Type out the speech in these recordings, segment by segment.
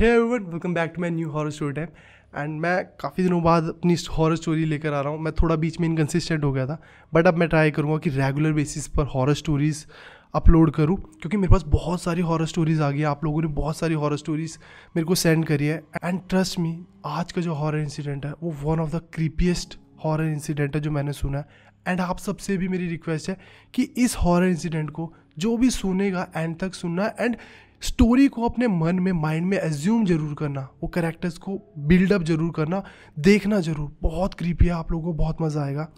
Hey everyone, welcome back to my new horror story time. And मैं काफ़ी दिनों बाद अपनी हॉरर स्टोरी लेकर आ रहा हूँ। मैं थोड़ा बीच में इनकन्सिस्टेंट हो गया था, बट अब मैं ट्राई करूँगा कि रेगुलर बेसिस पर हॉरर स्टोरीज़ अपलोड करूँ, क्योंकि मेरे पास बहुत सारी हॉरर स्टोरीज़ आ गई। आप लोगों ने बहुत सारी हॉरर स्टोरीज़ मेरे को सेंड करी है। एंड ट्रस्ट मी, आज का जो हॉरर इंसिडेंट है वो one of the creepiest horror incident है जो मैंने सुना है। एंड आप सबसे भी मेरी रिक्वेस्ट है कि इस हॉरर इंसिडेंट को जो भी सुनेगा एंड तक सुनना, एंड स्टोरी को अपने मन में, माइंड में एज्यूम जरूर करना, वो कैरेक्टर्स को बिल्डअप जरूर करना, देखना जरूर। बहुत क्रीपी है, आप लोगों को बहुत मज़ा आएगा।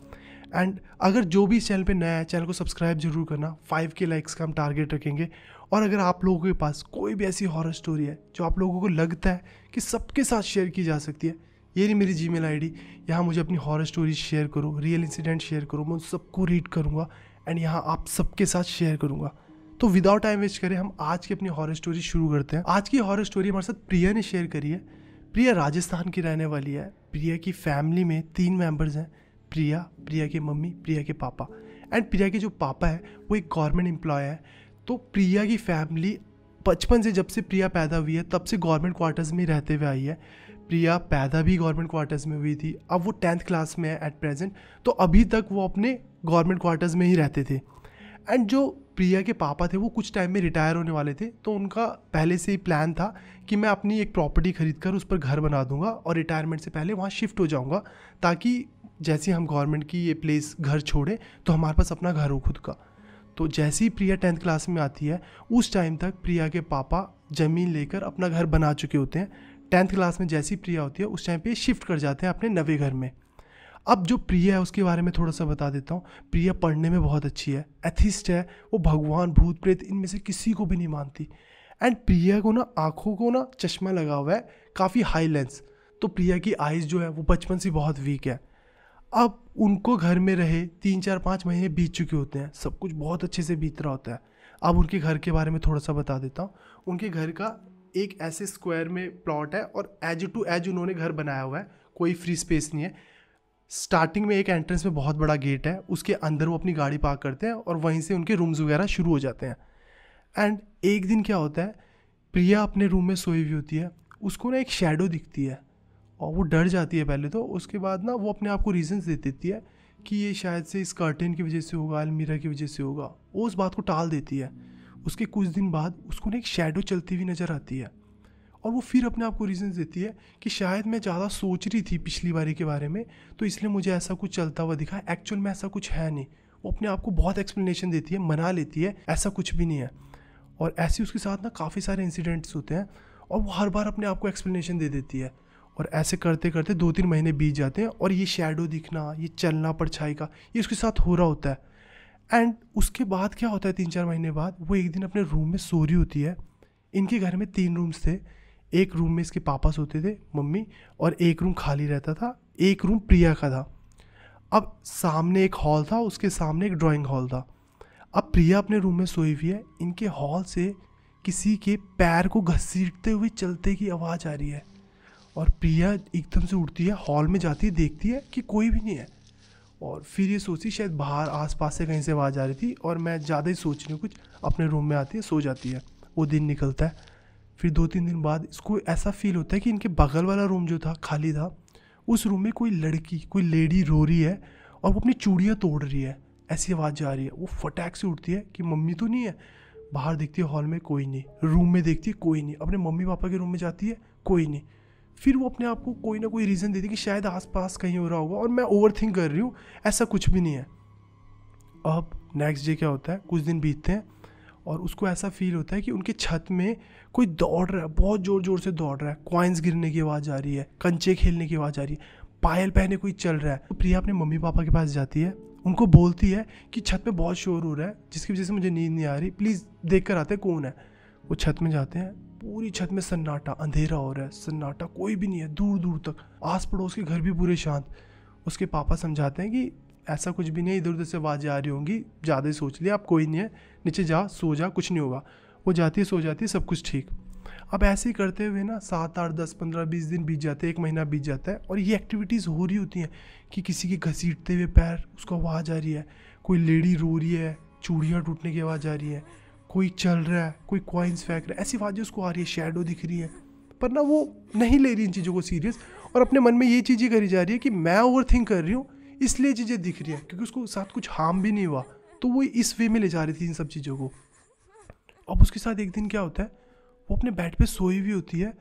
एंड अगर जो भी इस चैनल पे नया है, चैनल को सब्सक्राइब जरूर करना। 5K लाइक्स का हम टारगेट रखेंगे। और अगर आप लोगों के पास कोई भी ऐसी हॉरर स्टोरी है जो आप लोगों को लगता है कि सबके साथ शेयर की जा सकती है, ये रही मेरी Gmail ID। यहाँ मुझे अपनी हॉरर स्टोरी शेयर करो, रियल इंसिडेंट शेयर करो, मैं उन सबको रीड करूँगा एंड यहाँ आप सबके साथ शेयर करूँगा। तो विदाउट टाइम वेस्ट करें, हम आज की अपनी हॉरर स्टोरी शुरू करते हैं। आज की हॉरर स्टोरी हमारे साथ प्रिया ने शेयर करी है। प्रिया राजस्थान की रहने वाली है। प्रिया की फैमिली में 3 मेंबर्स हैं, प्रिया, प्रिया की मम्मी, प्रिया के पापा। एंड प्रिया के जो पापा है वो एक गवर्नमेंट एम्प्लॉय है। तो प्रिया की फैमिली बचपन से, जब से प्रिया पैदा हुई है तब से गवर्नमेंट क्वार्टर्स में रहते हुए आई है। प्रिया पैदा भी गवर्नमेंट क्वार्टर्स में हुई थी। अब वो 10th क्लास में है एट प्रेजेंट, तो अभी तक वो अपने गवर्नमेंट क्वार्टर्स में ही रहते थे। एंड जो प्रिया के पापा थे वो कुछ टाइम में रिटायर होने वाले थे, तो उनका पहले से ही प्लान था कि मैं अपनी एक प्रॉपर्टी खरीद कर उस पर घर बना दूंगा और रिटायरमेंट से पहले वहाँ शिफ्ट हो जाऊंगा, ताकि जैसे हम गवर्नमेंट की ये प्लेस घर छोड़ें तो हमारे पास अपना घर हो खुद का। तो जैसे ही प्रिया 10th क्लास में आती है, उस टाइम तक प्रिया के पापा ज़मीन लेकर अपना घर बना चुके होते हैं। 10th क्लास में जैसी प्रिया होती है उस टाइम पे शिफ्ट कर जाते हैं अपने नवे घर में। अब जो प्रिया है उसके बारे में थोड़ा सा बता देता हूँ। प्रिया पढ़ने में बहुत अच्छी है, एथिस्ट है, वो भगवान, भूत प्रेत इनमें से किसी को भी नहीं मानती। एंड प्रिया को ना आँखों को ना चश्मा लगा हुआ है, काफ़ी हाई लेंस। तो प्रिया की आइज़ जो है वो बचपन से बहुत वीक है। अब उनको घर में रहे 3-4-5 महीने बीत चुके होते हैं, सब कुछ बहुत अच्छे से बीत रहा होता है। अब उनके घर के बारे में थोड़ा सा बता देता हूँ। उनके घर का एक ऐसे स्क्वायर में प्लॉट है और एज टू एज उन्होंने घर बनाया हुआ है, कोई फ्री स्पेस नहीं है। स्टार्टिंग में एक एंट्रेंस में बहुत बड़ा गेट है, उसके अंदर वो अपनी गाड़ी पार्क करते हैं और वहीं से उनके रूम्स वगैरह शुरू हो जाते हैं। एंड एक दिन क्या होता है, प्रिया अपने रूम में सोई हुई होती है, उसको ना एक शैडो दिखती है और वो डर जाती है पहले तो। उसके बाद ना वो अपने आप को रीजंस दे देती है कि ये शायद से इस कर्टेन की वजह से होगा, अलमीरा की वजह से होगा। वो उस बात को टाल देती है। उसके कुछ दिन बाद उसको ना एक शैडो चलती हुई नज़र आती है और वो फिर अपने आप को रीजंस देती है कि शायद मैं ज़्यादा सोच रही थी पिछली बारी के बारे में, तो इसलिए मुझे ऐसा कुछ चलता हुआ दिखा। एक्चुअल में ऐसा कुछ है नहीं। वो अपने आप को बहुत एक्सप्लेनेशन देती है, मना लेती है, ऐसा कुछ भी नहीं है। और ऐसे उसके साथ ना काफ़ी सारे इंसिडेंट्स होते हैं और वो हर बार अपने आप को एक्सप्लेनेशन दे देती है। और ऐसे करते करते 2-3 महीने बीत जाते हैं और ये शैडो दिखना, ये चलना परछाई का, ये उसके साथ हो रहा होता है। एंड उसके बाद क्या होता है, 3-4 महीने बाद वो एक दिन अपने रूम में सो रही होती है। इनके घर में 3 रूम्स थे। एक रूम में इसके पापा सोते थे, मम्मी, और एक रूम खाली रहता था। एक रूम प्रिया का था। अब सामने एक हॉल था, उसके सामने एक ड्राइंग हॉल था। अब प्रिया अपने रूम में सोई हुई है, इनके हॉल से किसी के पैर को घसीटते हुए चलते की आवाज़ आ रही है। और प्रिया एकदम से उठती है, हॉल में जाती है, देखती है कि कोई भी नहीं है। और फिर ये सोचती शायद बाहर आसपास से कहीं से आवाज़ आ रही थी और मैं ज़्यादा ही सोच रही हूँ कुछ, अपने रूम में आती है, सो जाती है। वो दिन निकलता है। फिर 2-3 दिन बाद इसको ऐसा फील होता है कि इनके बगल वाला रूम जो था, खाली था, उस रूम में कोई लड़की, कोई लेडी रो रही है और वो अपनी चूड़ियाँ तोड़ रही है, ऐसी आवाज़ जा रही है। वो फटाक से उठती है कि मम्मी तो नहीं है। बाहर देखती है, हॉल में कोई नहीं। रूम में देखती है, कोई नहीं। अपने मम्मी पापा के रूम में जाती है, कोई नहीं। फिर वो अपने आप को कोई ना कोई रीज़न देती है कि शायद आसपास कहीं हो रहा होगा और मैं ओवर थिंक कर रही हूँ, ऐसा कुछ भी नहीं है। अब नेक्स्ट डे क्या होता है, कुछ दिन बीतते हैं और उसको ऐसा फील होता है कि उनके छत में कोई दौड़ रहा है, बहुत ज़ोर ज़ोर से दौड़ रहा है। कॉइन्स गिरने की आवाज़ आ रही है, कंचे खेलने की आवाज़ आ रही है, पायल पहने कोई चल रहा है। तो प्रिया अपने मम्मी पापा के पास जाती है, उनको बोलती है कि छत में बहुत शोर हो रहा है, जिसकी वजह से मुझे नींद नहीं आ रही, प्लीज़ देख कर आते हैं कौन है। वो छत में जाते हैं, पूरी छत में सन्नाटा, अंधेरा हो रहा है, सन्नाटा, कोई भी नहीं है दूर दूर तक। आस पड़ोस के घर भी पूरे शांत। उसके पापा समझाते हैं कि ऐसा कुछ भी नहीं है, इधर उधर से आवाज़ें आ रही होंगी, ज़्यादा ही सोच लिया, आप कोई नहीं है, नीचे जा, सो जा, कुछ नहीं होगा। वो जाती है, सो जाती है, सब कुछ ठीक। अब ऐसे ही करते हुए ना 7, 8, 10, 15, 20 दिन बीत जाते हैं, 1 महीना बीत जाता है और ये एक्टिविटीज़ हो रही होती हैं कि किसी के घसीटते हुए पैर, उसको आवाज़ आ रही है, कोई लेडी रो रही है, चूड़ियाँ टूटने की आवाज़ आ रही है, कोई चल रहा है, कोई कॉइन्स फेंक रहा है, ऐसी आवाज़ें उसको आ रही है, शैडो दिख रही है, पर ना वो नहीं ले रही इन चीज़ों को सीरियस, और अपने मन में ये चीज़ें करी जा रही है कि मैं ओवर थिंक कर रही हूँ इसलिए चीज़ें दिख रही है, क्योंकि उसको साथ कुछ हार्म भी नहीं हुआ, तो वो इस वे में ले जा रही थी इन सब चीज़ों को। अब उसके साथ एक दिन क्या होता है, वो अपने बेड पे सोई हुई होती है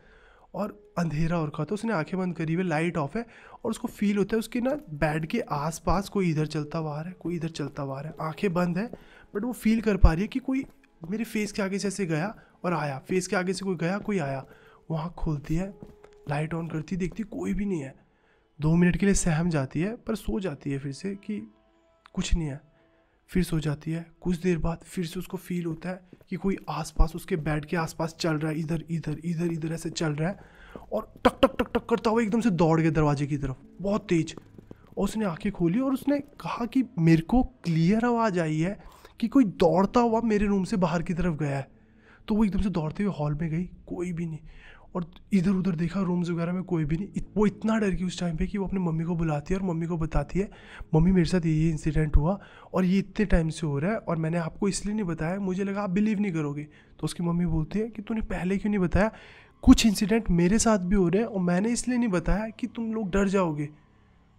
और अंधेरा हो रखा होता है, उसने आंखें बंद करी हुई, लाइट ऑफ है, और उसको फील होता है उसके ना बेड के आसपास कोई इधर चलता हुआ आ रहा है, कोई इधर चलता हुआ आ रहा है। आंखें बंद है बट वो फील कर पा रही है कि कोई मेरे फेस के आगे से ऐसे गया और आया, फेस के आगे से कोई गया कोई आया। वो आँख खोलती है, लाइट ऑन करती, देखती कोई भी नहीं है। 2 मिनट के लिए सहम जाती है पर सो जाती है फिर से कि कुछ नहीं है, फिर सो जाती है। कुछ देर बाद फिर से उसको फील होता है कि कोई आसपास उसके बेड के आसपास चल रहा है, इधर इधर इधर इधर ऐसे चल रहा है, और टक टक टक टक करता हुआ एकदम से दौड़ गया दरवाजे की तरफ बहुत तेज। और उसने आंखें खोली और उसने कहा कि मेरे को क्लियर आवाज़ आई है कि कोई दौड़ता हुआ मेरे रूम से बाहर की तरफ गया है। तो वो एकदम से दौड़ते हुए हॉल में गई, कोई भी नहीं, और इधर उधर देखा रूम्स वगैरह में कोई भी नहीं। वो इतना डर गई उस टाइम पे कि वो अपनी मम्मी को बुलाती है और मम्मी को बताती है, मम्मी मेरे साथ ये इंसिडेंट हुआ और ये इतने टाइम से हो रहा है और मैंने आपको इसलिए नहीं बताया, मुझे लगा आप बिलीव नहीं करोगे। तो उसकी मम्मी बोलती है कि तूने पहले क्यों नहीं बताया, कुछ इंसिडेंट मेरे साथ भी हो रहे हैं और मैंने इसलिए नहीं बताया कि तुम लोग डर जाओगे।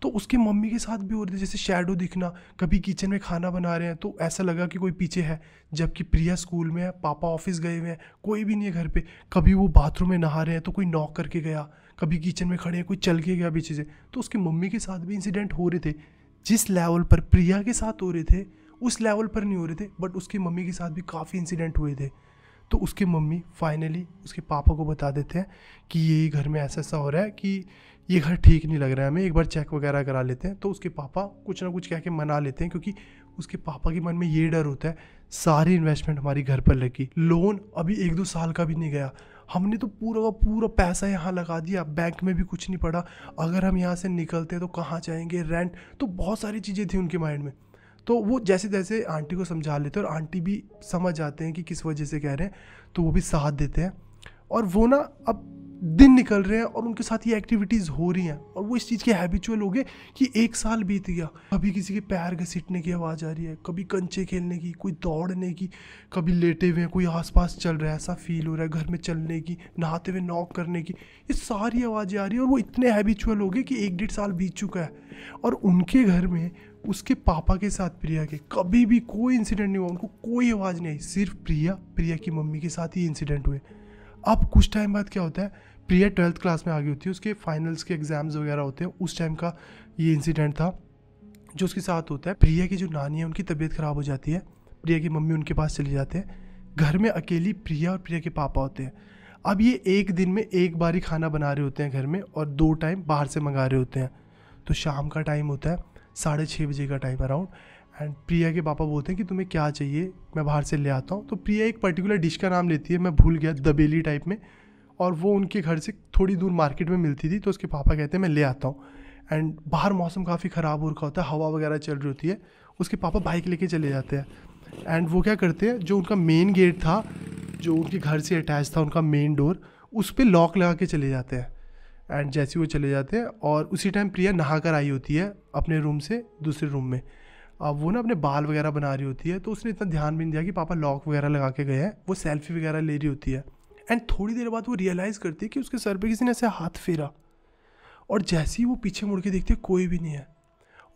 तो उसकी मम्मी के साथ भी हो रही थी, जैसे शैडो दिखना, कभी किचन में खाना बना रहे हैं तो ऐसा लगा कि कोई पीछे है, जबकि प्रिया स्कूल में है, पापा ऑफिस गए हुए हैं, कोई भी नहीं है घर पे। कभी वो बाथरूम में नहा रहे हैं तो कोई नॉक करके गया, कभी किचन में खड़े हैं कोई चल के गया पीछे से। तो उसकी मम्मी के साथ भी इंसिडेंट हो रहे थे, जिस लेवल पर प्रिया के साथ हो रहे थे उस लेवल पर नहीं हो रहे थे, बट उसकी मम्मी के साथ भी काफ़ी इंसिडेंट हुए थे। तो उसकी मम्मी फाइनली उसके पापा को बता देते हैं कि ये घर में ऐसा ऐसा हो रहा है कि ये घर ठीक नहीं लग रहा है, हमें एक बार चेक वगैरह करा लेते हैं। तो उसके पापा कुछ ना कुछ कह के मना लेते हैं, क्योंकि उसके पापा के मन में ये डर होता है सारी इन्वेस्टमेंट हमारी घर पर लगी, लोन अभी 1-2 साल का भी नहीं गया, हमने तो पूरा का पूरा पैसा यहाँ लगा दिया, बैंक में भी कुछ नहीं पड़ा, अगर हम यहाँ से निकलते तो कहाँ जाएंगे, रेंट, तो बहुत सारी चीज़ें थी उनके माइंड में। तो वो जैसे तैसे आंटी को समझा लेते हैं और आंटी भी समझ जाते हैं कि किस वजह से कह रहे हैं, तो वो भी साथ देते हैं। और वो ना अब दिन निकल रहे हैं और उनके साथ ये एक्टिविटीज़ हो रही हैं और वो इस चीज़ के हैबिचुअल हो गए कि 1 साल बीत गया, कभी किसी के पैर घसीटने की आवाज़ आ रही है, कभी कंचे खेलने की, कोई दौड़ने की, कभी लेटे हुए हैं कोई आसपास चल रहा है ऐसा फील हो रहा है, घर में चलने की, नहाते हुए नॉक करने की, ये सारी आवाज़ें आ रही है। और वो इतने हैबिचुअल हो गए कि 1-1.5 साल बीत चुका है और उनके घर में उसके पापा के साथ प्रिया के कभी भी कोई इंसिडेंट नहीं हुआ, उनको कोई आवाज़ नहीं आई, सिर्फ प्रिया की मम्मी के साथ ही इंसिडेंट हुए। अब कुछ टाइम बाद क्या होता है, प्रिया 12th क्लास में आ गई होती है, उसके फाइनल्स के एग्ज़ाम्स वगैरह होते हैं, उस टाइम का ये इंसिडेंट था जो उसके साथ होता है। प्रिया की जो नानी है उनकी तबीयत ख़राब हो जाती है, प्रिया की मम्मी उनके पास चले जाते हैं, घर में अकेली प्रिया और प्रिया के पापा होते हैं। अब ये एक दिन में एक बार ही खाना बना रहे होते हैं घर में और 2 टाइम बाहर से मंगा रहे होते हैं। तो शाम का टाइम होता है, 6:30 बजे का टाइम अराउंड, एंड प्रिया के पापा बोलते हैं कि तुम्हें क्या चाहिए, मैं बाहर से ले आता हूँ। तो प्रिया एक पर्टिकुलर डिश का नाम लेती है, मैं भूल गया, दबेली टाइप में, और वो उनके घर से थोड़ी दूर मार्केट में मिलती थी। तो उसके पापा कहते हैं मैं ले आता हूँ, एंड बाहर मौसम काफ़ी ख़राब हो रखा होता है, हवा वगैरह चल रही होती है। उसके पापा बाइक लेके चले जाते हैं एंड वो क्या करते हैं, जो उनका मेन गेट था, जो उनके घर से अटैच था उनका मेन डोर, उस पर लॉक लगा के चले जाते हैं। एंड जैसे वो चले जाते हैं और उसी टाइम प्रिया नहा कर आई होती है अपने रूम से दूसरे रूम में। अब वो ना अपने बाल वगैरह बना रही होती है, तो उसने इतना ध्यान भी नहीं दिया कि पापा लॉक वगैरह लगा के गए हैं, वो सेल्फी वगैरह ले रही होती है। एंड थोड़ी देर बाद वो रियलाइज़ करती है कि उसके सर पे किसी ने ऐसे हाथ फेरा, और जैसे ही वो पीछे मुड़ के देखती है कोई भी नहीं है।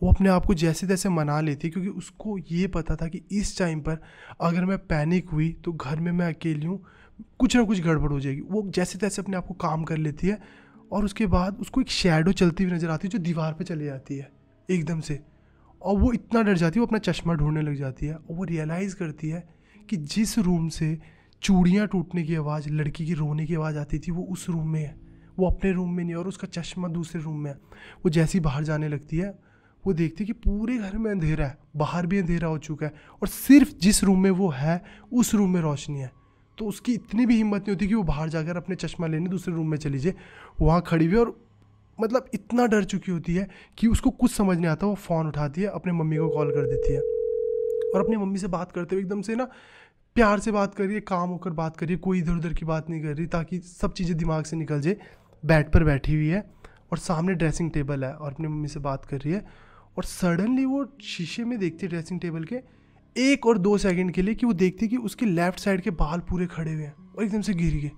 वो अपने आप को जैसे तैसे मना लेती है, क्योंकि उसको ये पता था कि इस टाइम पर अगर मैं पैनिक हुई तो घर में मैं अकेली हूँ, कुछ ना कुछ गड़बड़ हो जाएगी। वो जैसे तैसे अपने आप को काम कर लेती है और उसके बाद उसको एक शैडो चलती हुई नज़र आती है जो दीवार पे चली जाती है एकदम से, और वो इतना डर जाती है वो अपना चश्मा ढूंढने लग जाती है। और वो रियलाइज़ करती है कि जिस रूम से चूड़ियाँ टूटने की आवाज़, लड़की की रोने की आवाज़ आती थी, वो उस रूम में है, वो अपने रूम में नहीं, और उसका चश्मा दूसरे रूम में है। वो जैसी बाहर जाने लगती है वो देखती है कि पूरे घर में अंधेरा है, बाहर भी अंधेरा हो चुका है, और सिर्फ जिस रूम में वो है उस रूम में रोशनी है। तो उसकी इतनी भी हिम्मत नहीं होती कि वो बाहर जाकर अपने चश्मा लेने दूसरे रूम में चली जाए। वहाँ खड़ी हुई और मतलब इतना डर चुकी होती है कि उसको कुछ समझ नहीं आता। वो फ़ोन उठाती है, अपने मम्मी को कॉल कर देती है और अपनी मम्मी से बात करते हुए एकदम से ना प्यार से बात करिए, काम होकर बात करिए, कोई इधर उधर की बात नहीं कर रही, ताकि सब चीज़ें दिमाग से निकल जाए। बेड पर बैठी हुई है और सामने ड्रेसिंग टेबल है और अपनी मम्मी से बात कर रही है, और सडनली वो शीशे में देखती है ड्रेसिंग टेबल के 1 और 2 सेकंड के लिए, कि वो देखती है कि उसके लेफ्ट साइड के बाल पूरे खड़े हुए हैं और एकदम से गिर गए।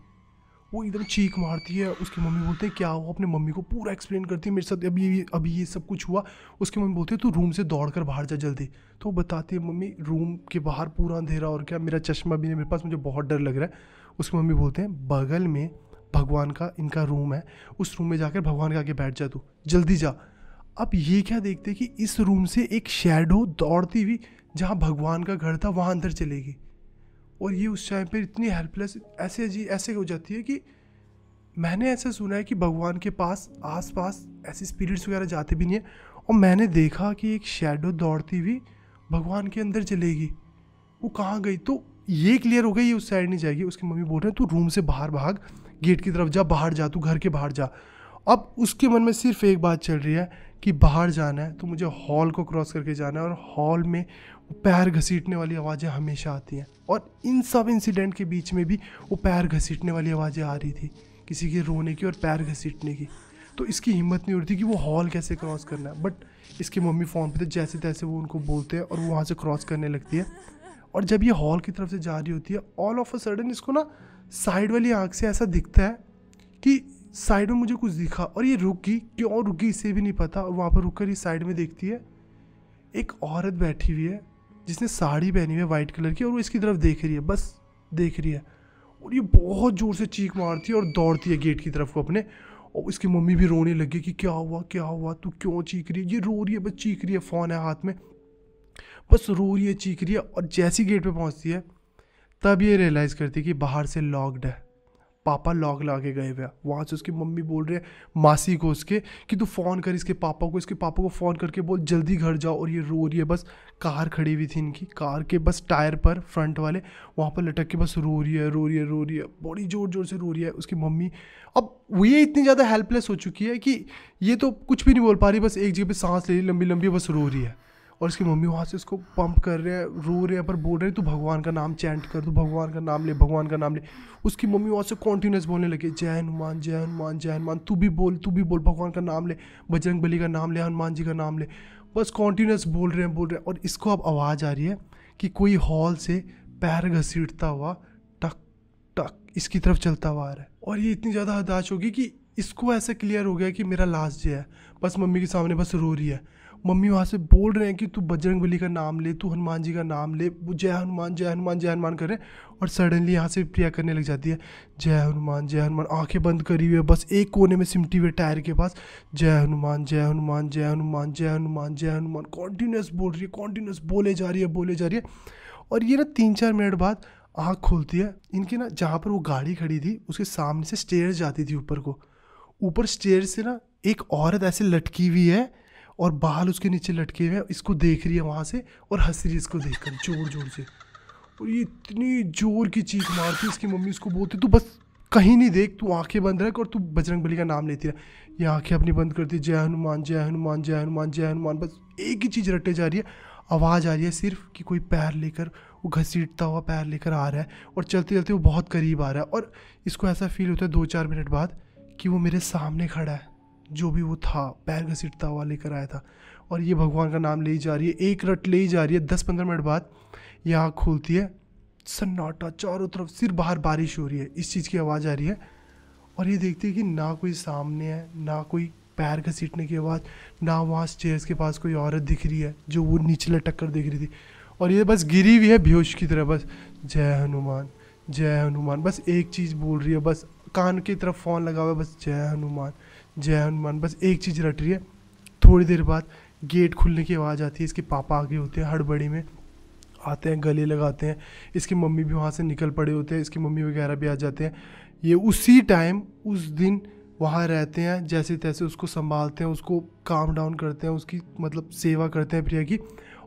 वो एकदम चीख मारती है। उसकी मम्मी बोलते हैं क्या हुआ, अपने मम्मी को पूरा एक्सप्लेन करती है, मेरे साथ अभी ये सब कुछ हुआ। उसकी मम्मी बोलती है तू रूम से दौड़ कर बाहर जा जल्दी। तो वो बताती है मम्मी रूम के बाहर पूरा अंधेरा और क्या, मेरा चश्मा भी नहीं मेरे पास, मुझे बहुत डर लग रहा है। उसकी मम्मी बोलते हैं बगल में भगवान का इनका रूम है, उस रूम में जाकर भगवान के आगे बैठ जा, तू जल्दी जा। अब ये क्या देखते कि इस रूम से एक शैडो दौड़ती हुई जहाँ भगवान का घर था वहाँ अंदर चलेगी। और ये उस टाइम पे इतनी हेल्पलेस ऐसे हो जाती है कि मैंने ऐसा सुना है कि भगवान के पास आसपास ऐसे स्पिरिट्स वगैरह जाते भी नहीं है, और मैंने देखा कि एक शैडो दौड़ती हुई भगवान के अंदर चलेगी, वो कहाँ गई। तो ये क्लियर हो गई ये उस साइड नहीं जाएगी। उसकी मम्मी बोल रहे हैं तू रूम से बाहर भाग, गेट की तरफ जा, बाहर जा, तू घर के बाहर जा। अब उसके मन में सिर्फ एक बात चल रही है कि बाहर जाना है तो मुझे हॉल को क्रॉस करके जाना है, और हॉल में पैर घसीटने वाली आवाज़ें हमेशा आती हैं। और इन सब इंसिडेंट के बीच में भी वो पैर घसीटने वाली आवाज़ें आ रही थी, किसी के रोने की और पैर घसीटने की। तो इसकी हिम्मत नहीं हो रही थी कि वो हॉल कैसे क्रॉस करना है, बट इसकी मम्मी फ़ोन पे थे, जैसे तैसे वो उनको बोलते हैं और वो वहाँ से क्रॉस करने लगती है। और जब ये हॉल की तरफ से जा रही होती है, ऑल ऑफ अ सडन इसको ना साइड वाली आँख से ऐसा दिखता है कि साइड में मुझे कुछ दिखा, और ये रुक गई, क्यों रुक गई इसे भी नहीं पता। और वहाँ पर रुक कर ये साइड में देखती है, एक औरत बैठी हुई है जिसने साड़ी पहनी हुई है वाइट कलर की, और वो इसकी तरफ देख रही है, बस देख रही है। और ये बहुत ज़ोर से चीख मारती है और दौड़ती है गेट की तरफ को अपने। और इसकी मम्मी भी रोने लगी कि क्या हुआ, तू क्यों चीख रही है। ये रो रही है, बस चीख रही है, फ़ोन है हाथ में, बस रो रही है, चीख रही है। और जैसी गेट पे पहुंचती है तब ये रियलाइज़ करती है कि बाहर से लॉक्ड है, पापा लॉक ला के गए हुए हैं। वहाँ से उसकी मम्मी बोल रहे हैं मासी को उसके कि तू फ़ोन कर इसके पापा को फ़ोन करके बोल जल्दी घर जाओ। और ये रो रही है, बस कार खड़ी हुई थी इनकी, कार के बस टायर पर फ्रंट वाले वहाँ पर लटक के बस रो रही है, बड़ी ज़ोर से रो रही है उसकी मम्मी। अब वो ये इतनी ज़्यादा हेल्पलेस हो चुकी है कि ये तो कुछ भी नहीं बोल पा रही, बस एक जगह पे सांस ले रही लंबी लंबी, बस रो रही है। और उसकी मम्मी वहाँ से उसको पंप कर रहे हैं, रो रहे हैं, पर बोल रहे हैं तू भगवान का नाम चैंट कर, तू भगवान का नाम ले, भगवान का नाम ले। उसकी मम्मी वहाँ से कॉन्टीन्यूस बोलने लगी जय हनुमान जय हनुमान जय हनुमान, तू भी बोल भगवान का नाम ले, बजरंग बली का नाम ले, हनुमान जी का नाम ले। बस कॉन्टीन्यूस बोल रहे हैं। और इसको अब आवाज़ आ रही है कि कोई हॉल से पैर घसीटता हुआ टक टक इसकी तरफ चलता हुआ आ रहा है। और ये इतनी ज़्यादा हताश होगी कि इसको ऐसा क्लियर हो गया कि मेरा लास्ट डे है, बस मम्मी के सामने बस रो रही है। मम्मी वहाँ से बोल रहे हैं कि तू बजरंग बली का नाम ले, तू हनुमान जी का नाम ले, वो जय हनुमान जय हनुमान जय हनुमान कर रहे हैं। और सडनली यहाँ से प्रिया करने लग जाती है जय हनुमान जय हनुमान, आंखें बंद करी हुई है, बस एक कोने में सिमटी हुए टायर के पास जय हनुमान जय हनुमान जय हनुमान जय हनुमान जय हनुमान कॉन्टीन्यूस बोल रही है, कॉन्टीन्यूस बोले जा रही है। और ये ना 3-4 मिनट बाद आँख खोलती है इनकी ना, जहाँ पर वो गाड़ी खड़ी थी उसके सामने से स्टेयर्स जाती थी ऊपर स्टेयर्स से ना एक औरत ऐसे लटकी हुई है और बाल उसके नीचे लटके हुए हैं, इसको देख रही है वहाँ से और हंस रही है इसको देखकर जोर से। और ये इतनी जोर की चीख मारती है, इसकी मम्मी उसको बोलती तू बस कहीं नहीं देख, तू आंखें बंद रख और तू बजरंग बली का नाम लेती रह। ये आंखें अपनी बंद करती, जय हनुमान जय हनुमान जय हनुमान जय हनुमान, बस एक ही चीज़ रटे जा रही है। आवाज़ आ रही है सिर्फ कि कोई पैर लेकर, वो घसीटता हुआ पैर लेकर आ रहा है और चलते चलते वो बहुत करीब आ रहा है। और इसको ऐसा फील होता है 2-4 मिनट बाद कि वो मेरे सामने खड़ा है, जो भी वो था पैर घसीटता हुआ लेकर आया था। और ये भगवान का नाम ले ही जा रही है, एक रट ले ही जा रही है। 10-15 मिनट बाद ये आँख खोलती है, सन्नाटा चारों तरफ, सिर्फ बाहर बारिश हो रही है, इस चीज़ की आवाज़ आ रही है। और ये देखती है कि ना कोई सामने है, ना कोई पैर घसीटने की आवाज़, ना वहाँ स्टेयर्स के पास कोई औरत दिख रही है जो वो नीचे लटक कर देख रही थी। और ये बस गिरी हुई है बेहोश की तरह, बस जय हनुमान, बस एक चीज़ बोल रही है, बस कान की तरफ फ़ोन लगा हुआ है, बस जय हनुमान, बस एक चीज़ रट रही है। थोड़ी देर बाद गेट खुलने की आवाज़ आती है, इसके पापा आगे होते हैं, हड़बड़ी में आते हैं, गले लगाते हैं। इसकी मम्मी भी वहाँ से निकल पड़े होते हैं, इसकी मम्मी वगैरह भी आ जाते हैं। ये उसी टाइम उस दिन वहाँ रहते हैं, जैसे तैसे उसको संभालते हैं, उसको काम डाउन करते हैं, उसकी मतलब सेवा करते हैं प्रिया की।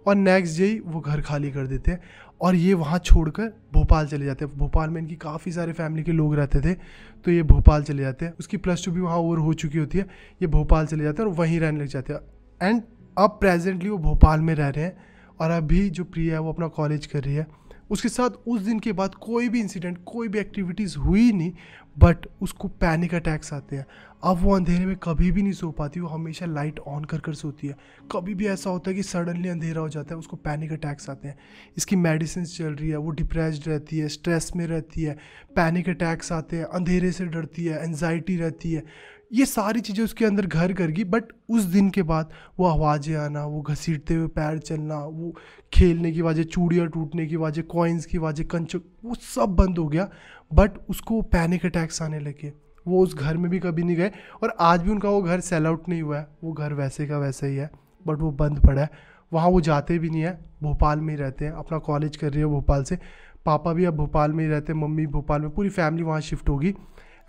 और नेक्स्ट डे वो घर खाली कर देते हैं और ये वहाँ छोड़कर भोपाल चले जाते हैं। भोपाल में इनकी काफ़ी सारे फैमिली के लोग रहते थे, तो ये भोपाल चले जाते हैं। उसकी +2 भी वहाँ ओवर हो चुकी होती है, ये भोपाल चले जाते हैं और वहीं रहने लग जाते हैं। एंड अब प्रेजेंटली वो भोपाल में रह रहे हैं और अभी जो प्रिया है वो अपना कॉलेज कर रही है। उसके साथ उस दिन के बाद कोई भी इंसिडेंट, कोई भी एक्टिविटीज़ हुई नहीं, बट उसको पैनिक अटैक्स आते हैं। अब वो अंधेरे में कभी भी नहीं सो पाती, वो हमेशा लाइट ऑन कर कर सोती है। कभी भी ऐसा होता है कि सडनली अंधेरा हो जाता है, उसको पैनिक अटैक्स आते हैं। इसकी मेडिसिन चल रही है, वो डिप्रेस्ड रहती है, स्ट्रेस में रहती है, पैनिक अटैक्स आते हैं, अंधेरे से डरती है, एंजाइटी रहती है। ये सारी चीज़ें उसके अंदर घर कर गई। बट उस दिन के बाद वो आवाज़ें आना, वो घसीटते हुए पैर चलना, वो खेलने की आवाज़ें, चूड़ियाँ टूटने की आवाज़ें, कॉइन्स की आवाज़ें, कंचों, वो सब बंद हो गया। बट उसको पैनिक अटैक्स आने लगे। वो उस घर में भी कभी नहीं गए और आज भी उनका वो घर सेल आउट नहीं हुआ है, वो घर वैसे का वैसे ही है, बट वो बंद पड़ा है। वहाँ वो जाते भी नहीं है, भोपाल में ही रहते हैं, अपना कॉलेज कर रही है भोपाल से। पापा भी अब भोपाल में ही रहते हैं, मम्मी भोपाल में, पूरी फैमिली वहाँ शिफ्ट होगी।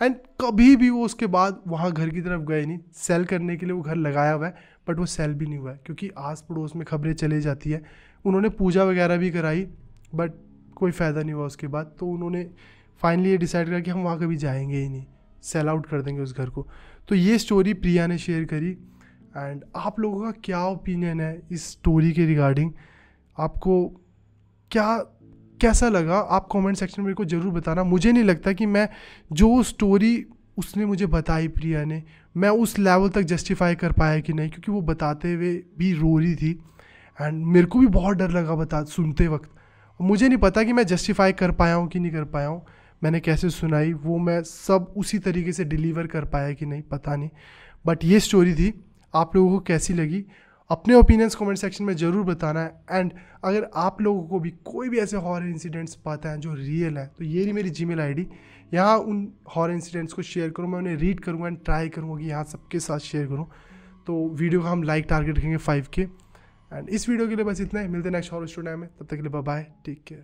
एंड कभी भी वो उसके बाद वहाँ घर की तरफ गए नहीं। सेल करने के लिए वो घर लगाया हुआ है, बट वो सेल भी नहीं हुआ है, क्योंकि आस पड़ोस में खबरें चली जाती है। उन्होंने पूजा वगैरह भी कराई, बट कोई फ़ायदा नहीं हुआ उसके बाद। तो उन्होंने फाइनली ये डिसाइड करा कि हम वहाँ कभी जाएंगे ही नहीं, सेल आउट कर देंगे उस घर को। तो ये स्टोरी प्रिया ने शेयर करी। एंड आप लोगों का क्या ओपिनियन है इस स्टोरी के रिगार्डिंग? आपको क्या कैसा लगा? आप कमेंट सेक्शन में मेरे को ज़रूर बताना। मुझे नहीं लगता कि मैं जो स्टोरी उसने मुझे बताई प्रिया ने, मैं उस लेवल तक जस्टिफाई कर पाया कि नहीं, क्योंकि वो बताते हुए भी रो रही थी। एंड मेरे को भी बहुत डर लगा सुनते वक्त। मुझे नहीं पता कि मैं जस्टिफाई कर पाया हूँ कि नहीं कर पाया हूँ, मैंने कैसे सुनाई वो मैं सब उसी तरीके से डिलीवर कर पाया कि नहीं, पता नहीं। बट ये स्टोरी थी, आप लोगों को कैसी लगी? अपने ओपिनियंस कमेंट सेक्शन में ज़रूर बताना है। एंड अगर आप लोगों को भी कोई भी ऐसे हॉरर इंसिडेंट्स पता है जो रियल है, तो ये रही मेरी जीमेल आईडी, यहाँ उन हॉरर इंसिडेंट्स को शेयर करूँ, मैं उन्हें रीड करूँगा एंड ट्राई करूँगा कि यहाँ सबके साथ शेयर करूँ। तो वीडियो का हम लाइक टारगेट रखेंगे 5K। एंड इस वीडियो के लिए बस इतना ही, मिलते हैं नेक्स्ट हॉरर स्टोरी में, तब तक के लिए बाय बाय, टेक केयर।